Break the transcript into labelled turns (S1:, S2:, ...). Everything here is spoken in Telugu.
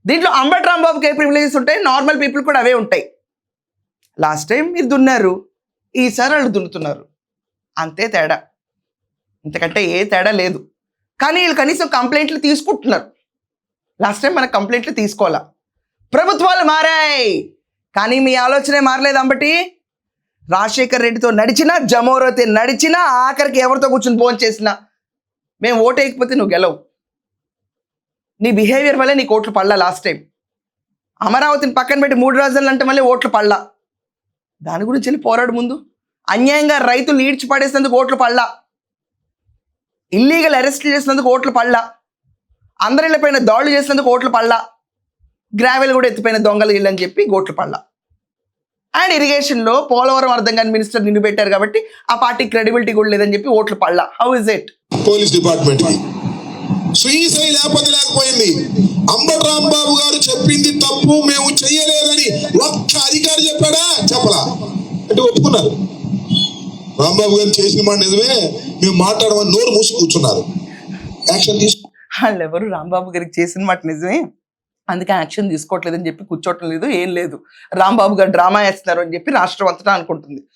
S1: దీంట్లో అంబటి రాంబాబుకి ఏ ప్రివిలేజెస్ ఉంటాయి, నార్మల్ పీపుల్ కూడా అవే ఉంటాయి. లాస్ట్ టైం మీరు దున్నారు, ఈసారి వాళ్ళు దున్నుతున్నారు, అంతే తేడా, ఇంతకంటే ఏ తేడా లేదు. కానీ వీళ్ళు కనీసం కంప్లైంట్లు తీసుకుంటున్నారు. లాస్ట్ టైం మనకు కంప్లైంట్లు తీసుకోవాలా. ప్రభుత్వాలు మారాయి కానీ మీ ఆలోచనే మారలేదు. అంబటి రాజశేఖర్ రెడ్డితో నడిచినా, జమోరోతే నడిచినా, ఆఖరికి ఎవరితో కూర్చుని ఫోన్ చేసినా మేము ఓటు వేయకపోతే నువ్వు గెలవు. నీ బిహేవియర్ వల్లే నీకు ఓట్లు పడలా. లాస్ట్ టైం అమరావతిని పక్కన పెట్టి 3 రాజధానులు అంటే మళ్ళీ ఓట్లు పడలా. దాని గురించి వెళ్ళి పోరాడు ముందు. అన్యాయంగా రైతులు ఈడ్చి పడేసినందుకు ఓట్లు పడలా. ఇల్లీగల్ అరెస్ట్ చేసినందుకు ఓట్లు పడలా. అందరిళ్ళ పైన దాడులు చేసినందుకు ఓట్లు పడలా. గ్రావెల్ కూడా ఎత్తిపోయిన దొంగలు ఇల్లు అని చెప్పి ఓట్లు పడలా. అండ్ ఇరిగేషన్లో పోలవరం అర్థం కాని మినిస్టర్ నిన్ను పెట్టారు కాబట్టి ఆ పార్టీ క్రెడిబిలిటీ కూడా లేదని చెప్పి ఓట్లు పడలా. How is it?
S2: Police department Srisailam లేకపోయింది. అంబటి రాంబాబు గారు చెప్పింది తప్పు, మేము చెయ్యలేదని ఒక్క అధికారి చెప్పాడా? చెప్పలా. అంటే ఒప్పుకున్నారు. రాంబాబు గారు చేసిన మాట నిజమే, మేము మాట్లాడమని నోరు మూసి కూర్చున్నారు. యాక్షన్ తీసుకు
S1: వాళ్ళు ఎవరు రాంబాబు గారికి చేసిన మాట నిజమే, అందుకే యాక్షన్ తీసుకోవట్లేదని చెప్పి కూర్చోవటం లేదు, ఏం లేదు. రాంబాబు గారు డ్రామా వేస్తున్నారు అని చెప్పి రాష్ట్రం అంతటా అనుకుంటుంది.